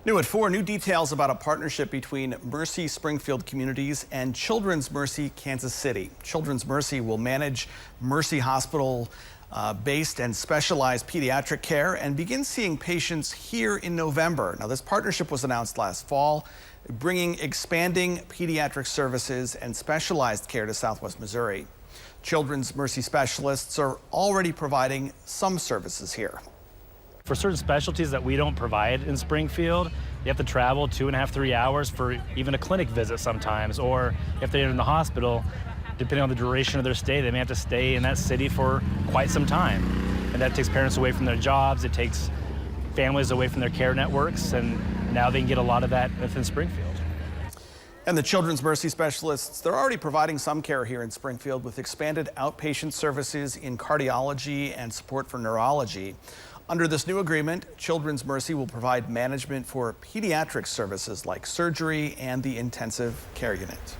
New at 4, new details about a partnership between Mercy Springfield Communities and Children's Mercy Kansas City. Children's Mercy will manage Mercy Hospital based and specialized pediatric care and begin seeing patients here in November. Now, this partnership was announced last fall, bringing expanding pediatric services and specialized care to Southwest Missouri. Children's Mercy specialists are already providing some services here. For certain specialties that we don't provide in Springfield, you have to travel 2.5 to 3 hours for even a clinic visit sometimes, or if they're in the hospital, depending on the duration of their stay, they may have to stay in that city for quite some time. And that takes parents away from their jobs, it takes families away from their care networks, and now they can get a lot of that within Springfield. And the Children's Mercy specialists, they're already providing some care here in Springfield with expanded outpatient services in cardiology and support for neurology. Under this new agreement, Children's Mercy will provide management for pediatric services like surgery and the intensive care unit.